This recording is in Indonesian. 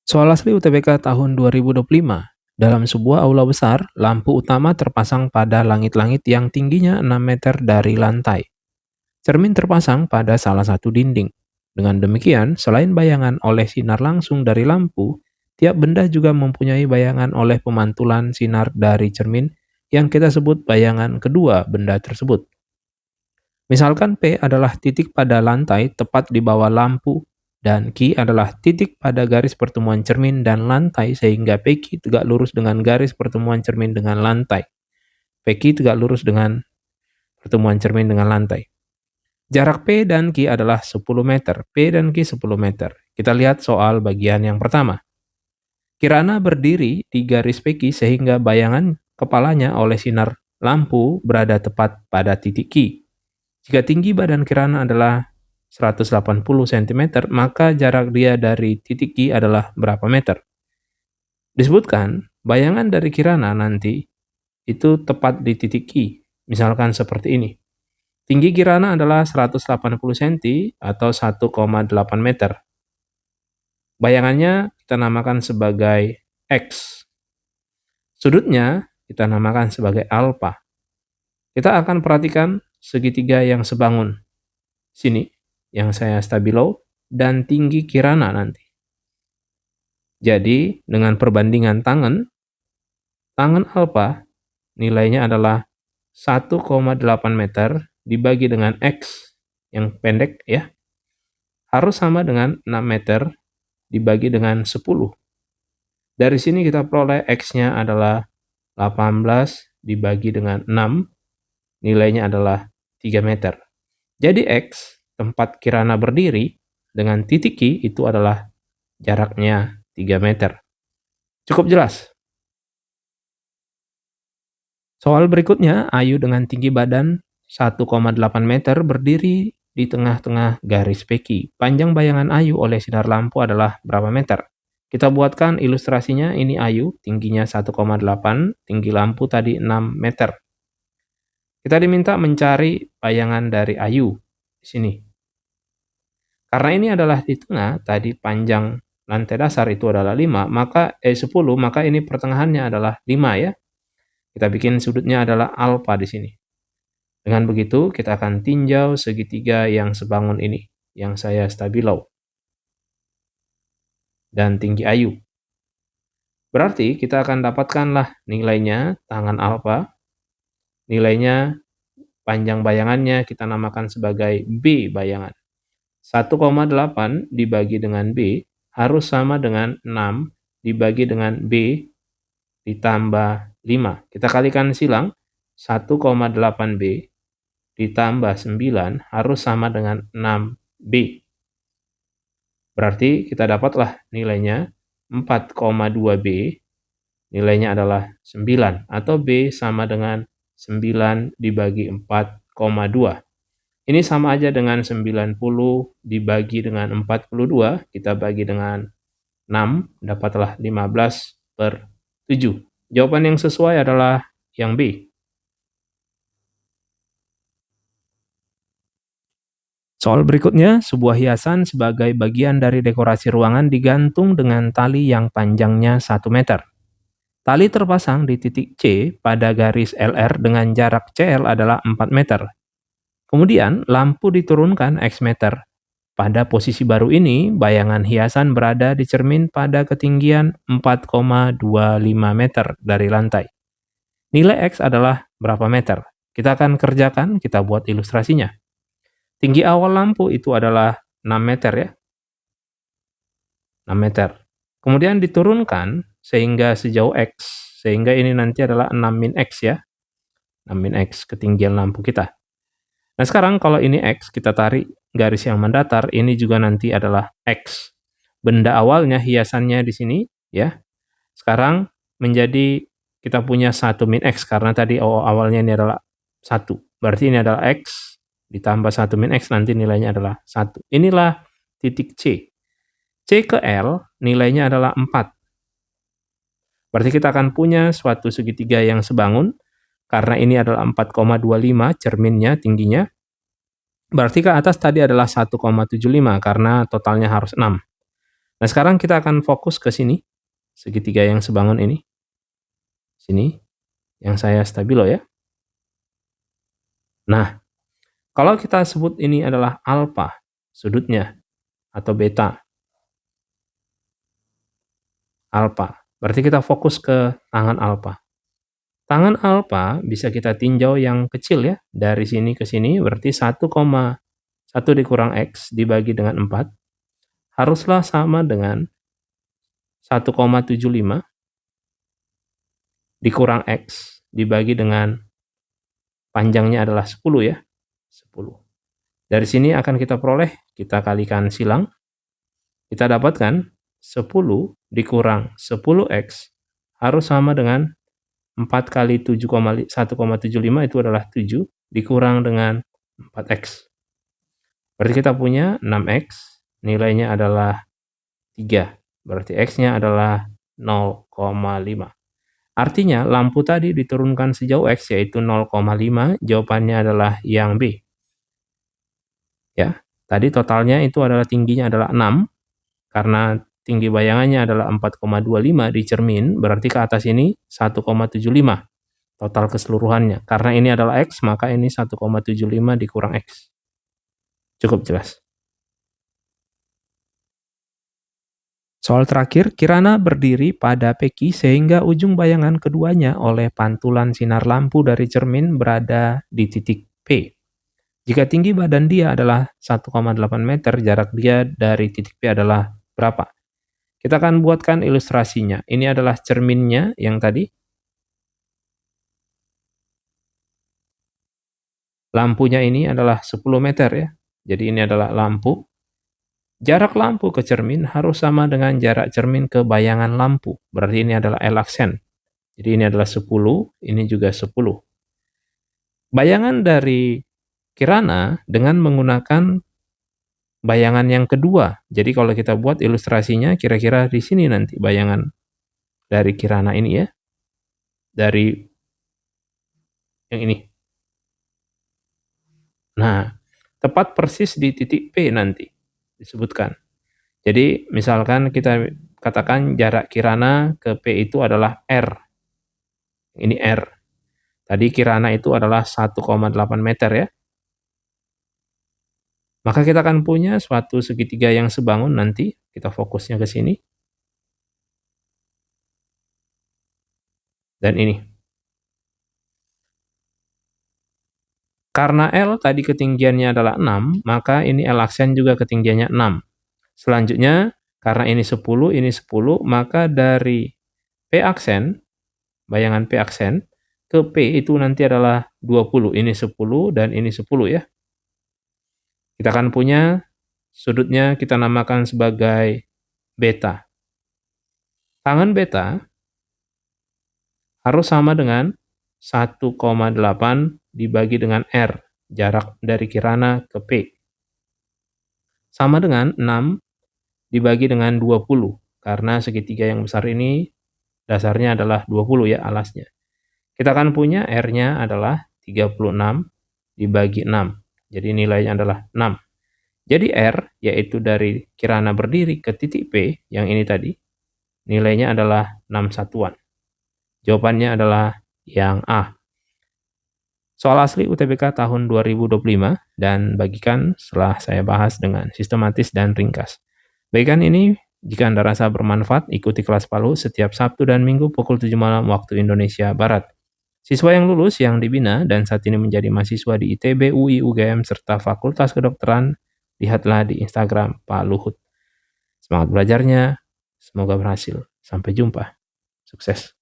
Soal asli UTBK tahun 2025. Dalam sebuah aula besar, lampu utama terpasang pada langit-langit yang tingginya 6 meter dari lantai. Cermin terpasang pada salah satu dinding. Dengan demikian, selain bayangan oleh sinar langsung dari lampu, tiap benda juga mempunyai bayangan oleh pemantulan sinar dari cermin yang kita sebut bayangan kedua benda tersebut. Misalkan P adalah titik pada lantai tepat di bawah lampu dan Q adalah titik pada garis pertemuan cermin dan lantai sehingga PQ tegak lurus dengan garis pertemuan cermin dengan lantai. PQ tegak lurus dengan pertemuan cermin dengan lantai. Jarak P dan Q adalah 10 meter. P dan Q 10 meter. Kita lihat soal bagian yang pertama. Kirana berdiri di garis PQ sehingga bayangan kepalanya oleh sinar lampu berada tepat pada titik Q. Jika tinggi badan Kirana adalah 180 cm, maka jarak dia dari titik Q adalah berapa meter? Disebutkan, bayangan dari Kirana nanti itu tepat di titik Q. Misalkan seperti ini. Tinggi Kirana adalah 180 cm atau 1,8 meter. Bayangannya kita namakan sebagai X. Sudutnya kita namakan sebagai alfa. Kita akan perhatikan segitiga yang sebangun. Sini, yang saya stabilo, dan tinggi Kirana nanti. Jadi, dengan perbandingan tangan alfa nilainya adalah 1,8 meter dibagi dengan X yang pendek ya, harus sama dengan 6 meter dibagi dengan 10. Dari sini kita peroleh X-nya adalah 18 dibagi dengan 6, nilainya adalah 3 meter. Jadi X, tempat Kirana berdiri, dengan titik Q itu adalah jaraknya 3 meter. Cukup jelas? Soal berikutnya, Ayu dengan tinggi badan 1,8 meter berdiri di tengah-tengah garis PQ. Panjang bayangan Ayu oleh sinar lampu adalah berapa meter? Kita buatkan ilustrasinya, ini Ayu, tingginya 1,8, tinggi lampu tadi 6 meter. Kita diminta mencari bayangan dari Ayu di sini. Karena ini adalah di tengah, tadi panjang lantai dasar itu adalah 5, maka 10, maka ini pertengahannya adalah 5 ya. Kita bikin sudutnya adalah alfa di sini. Dengan begitu, kita akan tinjau segitiga yang sebangun ini, yang saya stabilo. Dan tinggi Ayu. Berarti kita akan dapatkanlah nilainya, tangan alfa. Nilainya, panjang bayangannya kita namakan sebagai B bayangan. 1,8 dibagi dengan B harus sama dengan 6 dibagi dengan B ditambah 5. Kita kalikan silang, 1,8B ditambah 9 harus sama dengan 6B. Berarti kita dapatlah nilainya 4,2B, nilainya adalah 9, atau B sama dengan 9 dibagi 4,2. Ini sama aja dengan 90 dibagi dengan 42, kita bagi dengan 6, dapatlah 15/7. Jawaban yang sesuai adalah yang B. Soal berikutnya, sebuah hiasan sebagai bagian dari dekorasi ruangan digantung dengan tali yang panjangnya 1 meter. Tali terpasang di titik C pada garis LR dengan jarak CL adalah 4 meter. Kemudian, lampu diturunkan X meter. Pada posisi baru ini, bayangan hiasan berada di cermin pada ketinggian 4,25 meter dari lantai. Nilai X adalah berapa meter? Kita akan kerjakan, kita buat ilustrasinya. Tinggi awal lampu itu adalah 6 meter ya. 6 meter. Kemudian diturunkan sehingga sejauh X, sehingga ini nanti adalah 6 min X ya. 6 min X ketinggian lampu kita. Nah sekarang kalau ini X, kita tarik garis yang mendatar, ini juga nanti adalah X. Benda awalnya, hiasannya di sini ya. Sekarang menjadi kita punya 1 min X, karena tadi awalnya ini adalah 1. Berarti ini adalah X, ditambah 1 min X, nanti nilainya adalah 1. Inilah titik C. C ke L, nilainya adalah 4. Berarti kita akan punya suatu segitiga yang sebangun, karena ini adalah 4,25 cerminnya tingginya. Berarti ke atas tadi adalah 1,75 karena totalnya harus 6. Nah, sekarang kita akan fokus ke sini, segitiga yang sebangun ini. Sini, yang saya stabilo ya. Nah, kalau kita sebut ini adalah alfa, sudutnya, atau beta, alfa. Berarti kita fokus ke tangan alfa. Tangan alfa bisa kita tinjau yang kecil ya, dari sini ke sini, berarti 1,1 dikurang X dibagi dengan 4, haruslah sama dengan 1,75 dikurang X dibagi dengan panjangnya adalah 10 ya, 10. Dari sini akan kita peroleh, kita kalikan silang, kita dapatkan 10 dikurang 10X harus sama dengan 4 kali 1,75 itu adalah 7 dikurang dengan 4X. Berarti kita punya 6X, nilainya adalah 3. Berarti X-nya adalah 0,5. Artinya lampu tadi diturunkan sejauh X yaitu 0,5, jawabannya adalah yang B. Ya, tadi totalnya itu adalah tingginya adalah 6, karena tinggi bayangannya adalah 4,25 di cermin, berarti ke atas ini 1,75 total keseluruhannya. Karena ini adalah X, maka ini 1,75 dikurang X. Cukup jelas. Soal terakhir, Kirana berdiri pada peki sehingga ujung bayangan keduanya oleh pantulan sinar lampu dari cermin berada di titik P. Jika tinggi badan dia adalah 1,8 meter, jarak dia dari titik P adalah berapa? Kita akan buatkan ilustrasinya. Ini adalah cerminnya yang tadi. Lampunya ini adalah 10 meter ya. Jadi ini adalah lampu. Jarak lampu ke cermin harus sama dengan jarak cermin ke bayangan lampu. Berarti ini adalah L aksen. Jadi ini adalah 10, ini juga 10. Bayangan dari Kirana dengan menggunakan bayangan yang kedua. Jadi kalau kita buat ilustrasinya kira-kira di sini nanti bayangan dari Kirana ini ya. Dari yang ini. Nah, tepat persis di titik P nanti disebutkan. Jadi misalkan kita katakan jarak Kirana ke P itu adalah R. Ini R. Tadi Kirana itu adalah 1,8 meter ya. Maka kita akan punya suatu segitiga yang sebangun nanti. Kita fokusnya ke sini. Dan ini. Karena L tadi ketinggiannya adalah 6, maka ini L aksen juga ketinggiannya 6. Selanjutnya, karena ini 10, maka dari P aksen, bayangan P aksen, ke P itu nanti adalah 20. Ini 10 dan ini 10 ya. Kita akan punya sudutnya kita namakan sebagai beta. Tangan beta harus sama dengan 1,8 dibagi dengan R, jarak dari Kirana ke P. Sama dengan 6 dibagi dengan 20, karena segitiga yang besar ini dasarnya adalah 20 ya alasnya. Kita akan punya R-nya adalah 36 dibagi 6. Jadi nilainya adalah 6. Jadi R, yaitu dari Kirana berdiri ke titik P, yang ini tadi, nilainya adalah 6 satuan. Jawabannya adalah yang A. Soal asli UTBK tahun 2025 dan bagikan setelah saya bahas dengan sistematis dan ringkas. Bagikan ini, jika Anda rasa bermanfaat, ikuti kelas Palu setiap Sabtu dan Minggu pukul 7 malam waktu Indonesia Barat. Siswa yang lulus yang dibina dan saat ini menjadi mahasiswa di ITB, UI, UGM, serta Fakultas Kedokteran, lihatlah di Instagram Pak Luhut. Semangat belajarnya, semoga berhasil. Sampai jumpa. Sukses.